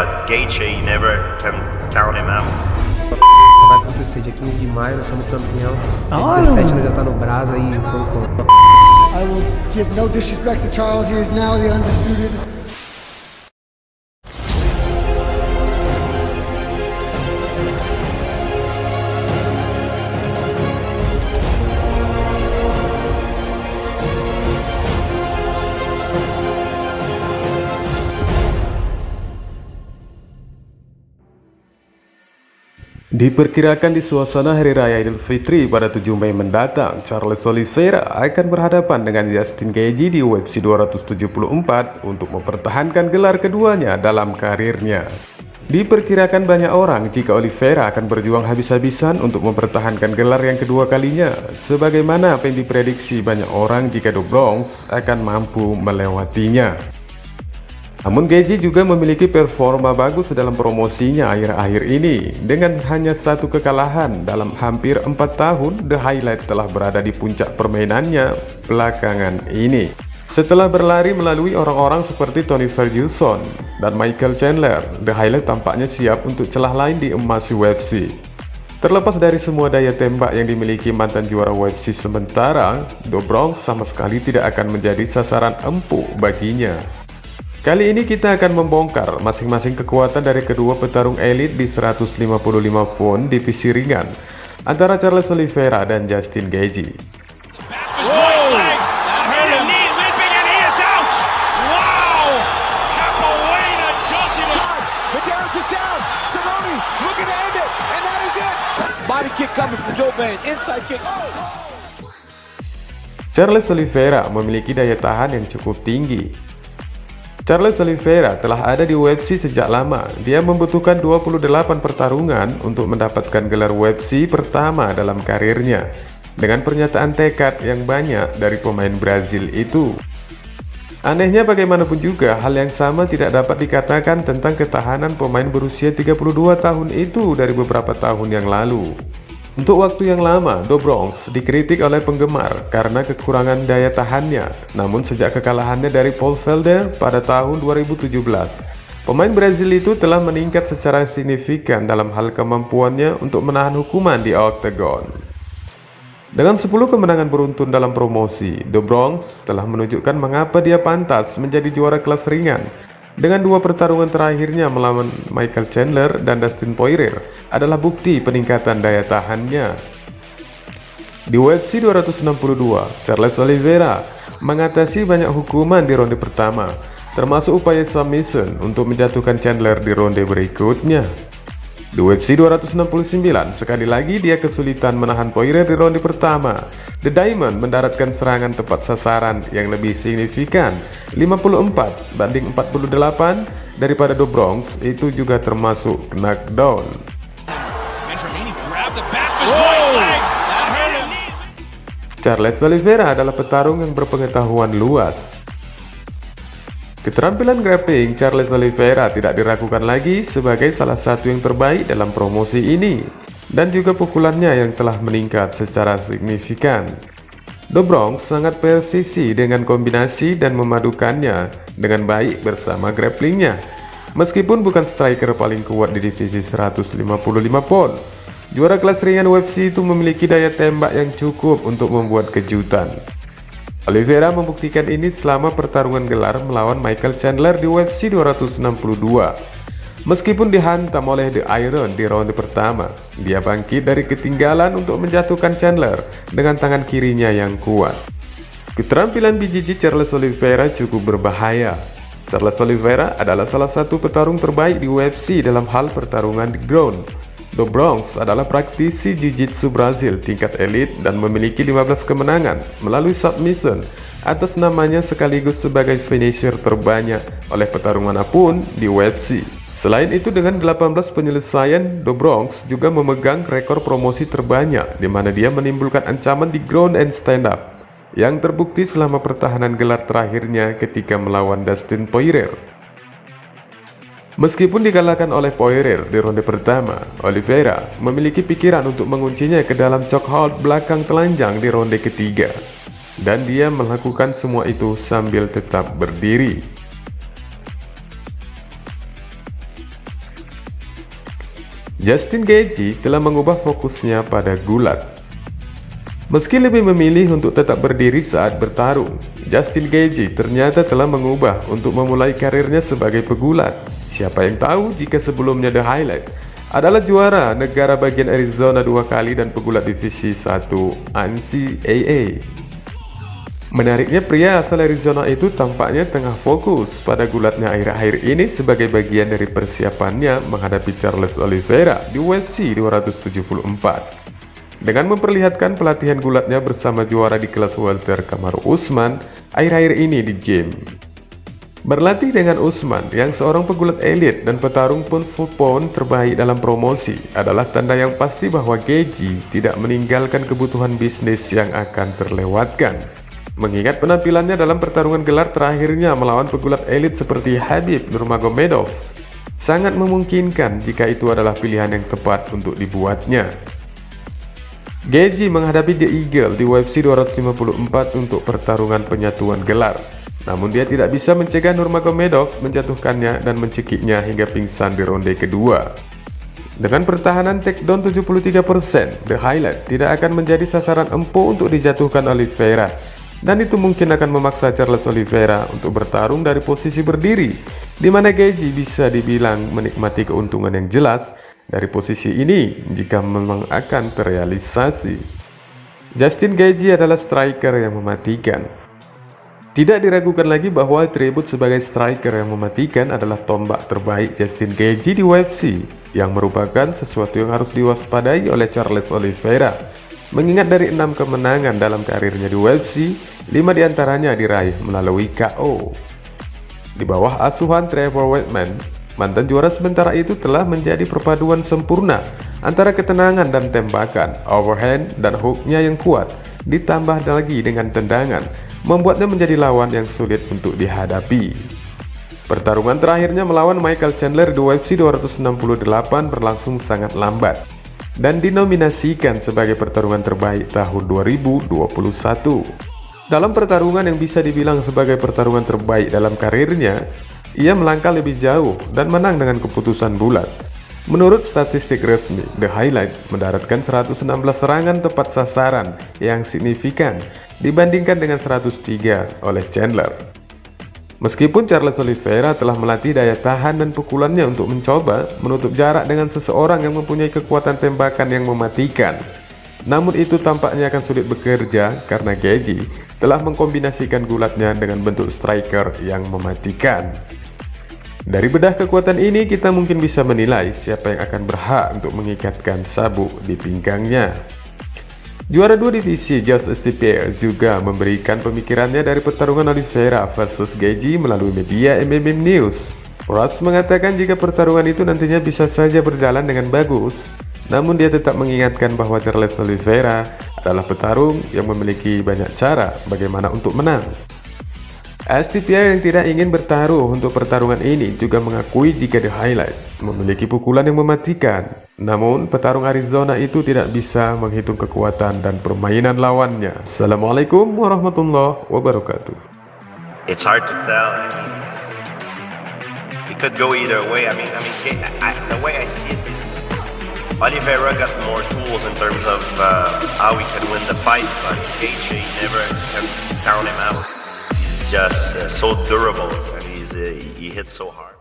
but Gaethje, you never can count him out. Vai acontecer dia 15 de maio, nós somos campeão. Dia 17 nós já tá no Brasa e I will give no disrespect to Charles. He is now the undisputed. Diperkirakan di suasana Hari Raya Idul Fitri pada 7 Mei mendatang, Charles Oliveira akan berhadapan dengan Justin Gaethje di UFC 274 untuk mempertahankan gelar keduanya dalam karirnya. Diperkirakan banyak orang jika Oliveira akan berjuang habis-habisan untuk mempertahankan gelar yang kedua kalinya, sebagaimana apa yang diprediksi banyak orang jika The Bronx akan mampu melewatinya. Namun Gaethje juga memiliki performa bagus dalam promosinya akhir-akhir ini. Dengan hanya satu kekalahan dalam hampir 4 tahun, The Highlight telah berada di puncak permainannya belakangan ini. Setelah berlari melalui orang-orang seperti Tony Ferguson dan Michael Chandler, The Highlight tampaknya siap untuk celah lain di emas UFC. Terlepas dari semua daya tembak yang dimiliki mantan juara UFC sementara, The Bronx sama sekali tidak akan menjadi sasaran empuk baginya. Kali ini kita akan membongkar masing-masing kekuatan dari kedua petarung elit di 155 pound divisi ringan antara Charles Oliveira dan Justin Gaethje. Charles Oliveira memiliki daya tahan yang cukup tinggi. Charles Oliveira telah ada di UFC sejak lama. Dia membutuhkan 28 pertarungan untuk mendapatkan gelar UFC pertama dalam karirnya, dengan pernyataan tekad yang banyak dari pemain Brazil itu. Anehnya bagaimanapun juga, hal yang sama tidak dapat dikatakan tentang ketahanan pemain berusia 32 tahun itu dari beberapa tahun yang lalu. Untuk waktu yang lama, The Bronx dikritik oleh penggemar karena kekurangan daya tahannya. Namun sejak kekalahannya dari Paul Felder pada tahun 2017, pemain Brazil itu telah meningkat secara signifikan dalam hal kemampuannya untuk menahan hukuman di oktagon. Dengan 10 kemenangan beruntun dalam promosi, The Bronx telah menunjukkan mengapa dia pantas menjadi juara kelas ringan. Dengan 2 pertarungan terakhirnya melawan Michael Chandler dan Dustin Poirier adalah bukti peningkatan daya tahannya. Di UFC 262, Charles Oliveira mengatasi banyak hukuman di ronde pertama, termasuk upaya submission untuk menjatuhkan Chandler di ronde berikutnya. Di UFC 269, sekali lagi dia kesulitan menahan Poirier di ronde pertama. The Diamond mendaratkan serangan tepat sasaran yang lebih signifikan, 54 banding 48 daripada The Bronx, itu juga termasuk knockdown. Charles Oliveira adalah petarung yang berpengetahuan luas. Keterampilan grappling Charles Oliveira tidak diragukan lagi sebagai salah satu yang terbaik dalam promosi ini, dan juga pukulannya yang telah meningkat secara signifikan. The Bronx sangat presisi dengan kombinasi dan memadukannya dengan baik bersama grapplingnya. Meskipun bukan striker paling kuat di divisi 155 pound, juara kelas ringan UFC itu memiliki daya tembak yang cukup untuk membuat kejutan. Oliveira membuktikan ini selama pertarungan gelar melawan Michael Chandler di UFC 262. Meskipun dihantam oleh The Iron di ronde pertama, dia bangkit dari ketinggalan untuk menjatuhkan Chandler dengan tangan kirinya yang kuat. Keterampilan BJJ Charles Oliveira cukup berbahaya. Charles Oliveira adalah salah satu petarung terbaik di UFC dalam hal pertarungan di ground. The Bronx adalah praktisi Jiu-Jitsu Brazil tingkat elit dan memiliki 15 kemenangan melalui submission, atas namanya sekaligus sebagai finisher terbanyak oleh petarung manapun di UFC. Selain itu, dengan 18 penyelesaian, The Bronx juga memegang rekor promosi terbanyak, di mana dia menimbulkan ancaman di ground and stand up, yang terbukti selama pertahanan gelar terakhirnya ketika melawan Dustin Poirier. Meskipun dikalahkan oleh Poirier di ronde pertama, Oliveira memiliki pikiran untuk menguncinya ke dalam chokehold belakang telanjang di ronde ketiga, dan dia melakukan semua itu sambil tetap berdiri. Justin Gaethje telah mengubah fokusnya pada gulat. Meski lebih memilih untuk tetap berdiri saat bertarung, Justin Gaethje ternyata telah mengubah untuk memulai karirnya sebagai pegulat. Siapa yang tahu jika sebelumnya The Highlight adalah juara negara bagian Arizona 2 kali dan pegulat divisi 1 NCAA. Menariknya, pria asal Arizona itu tampaknya tengah fokus pada gulatnya akhir-akhir ini sebagai bagian dari persiapannya menghadapi Charles Oliveira di UFC 274. Dengan memperlihatkan pelatihan gulatnya bersama juara di kelas welter Kamaru Usman akhir-akhir ini di gym. Berlatih dengan Usman yang seorang pegulat elit dan petarung pun terbaik dalam promosi adalah tanda yang pasti bahwa Gaethje tidak meninggalkan kebutuhan bisnis yang akan terlewatkan. Mengingat penampilannya dalam pertarungan gelar terakhirnya melawan pegulat elit seperti Khabib Nurmagomedov, sangat memungkinkan jika itu adalah pilihan yang tepat untuk dibuatnya. Gaethje menghadapi The Eagle di UFC 254 untuk pertarungan penyatuan gelar. Namun dia tidak bisa mencegah Nurmagomedov menjatuhkannya dan mencekiknya hingga pingsan di ronde kedua. Dengan pertahanan takedown 73%, The Highlight tidak akan menjadi sasaran empuk untuk dijatuhkan Oliveira. Dan itu mungkin akan memaksa Charles Oliveira untuk bertarung dari posisi berdiri, di mana Gaethje bisa dibilang menikmati keuntungan yang jelas dari posisi ini jika memang akan terrealisasi. Justin Gaethje adalah striker yang mematikan. Tidak diragukan lagi bahwa atribut sebagai striker yang mematikan adalah tombak terbaik Justin Gaethje di UFC, yang merupakan sesuatu yang harus diwaspadai oleh Charles Oliveira. Mengingat dari 6 kemenangan dalam karirnya di UFC, 5 diantaranya diraih melalui KO. Di bawah asuhan Trevor Whitman, mantan juara sementara itu telah menjadi perpaduan sempurna antara ketenangan dan tembakan, overhand dan hooknya yang kuat, ditambah lagi dengan tendangan, membuatnya menjadi lawan yang sulit untuk dihadapi. Pertarungan terakhirnya melawan Michael Chandler di UFC 268 berlangsung sangat lambat dan dinominasikan sebagai pertarungan terbaik tahun 2021. Dalam pertarungan yang bisa dibilang sebagai pertarungan terbaik dalam karirnya, ia melangkah lebih jauh dan menang dengan keputusan bulat. Menurut statistik resmi, The Highlight mendaratkan 116 serangan tepat sasaran yang signifikan dibandingkan dengan 103 oleh Chandler. Meskipun Charles Oliveira telah melatih daya tahan dan pukulannya untuk mencoba menutup jarak dengan seseorang yang mempunyai kekuatan tembakan yang mematikan, namun itu tampaknya akan sulit bekerja karena Gaethje telah mengkombinasikan gulatnya dengan bentuk striker yang mematikan. Dari bedah kekuatan ini kita mungkin bisa menilai siapa yang akan berhak untuk mengikatkan sabuk di pinggangnya. Juara 2 divisi Georges St-Pierre juga memberikan pemikirannya dari pertarungan Oliveira versus Gaethje melalui media MMA News. Ross mengatakan jika pertarungan itu nantinya bisa saja berjalan dengan bagus, namun dia tetap mengingatkan bahwa Charles Oliveira adalah petarung yang memiliki banyak cara bagaimana untuk menang. St-Pierre yang tidak ingin bertaruh untuk pertarungan ini juga mengakui jika The Highlight memiliki pukulan yang mematikan. Namun, petarung Arizona itu tidak bisa menghitung kekuatan dan permainan lawannya. Assalamualaikum warahmatullahi wabarakatuh. It's hard to tell. It could go either way. I mean, the way I see it is Oliveira got more tools in terms of how he can win the fight, but Gaethje never can count him out. Just so durable, and he hits so hard.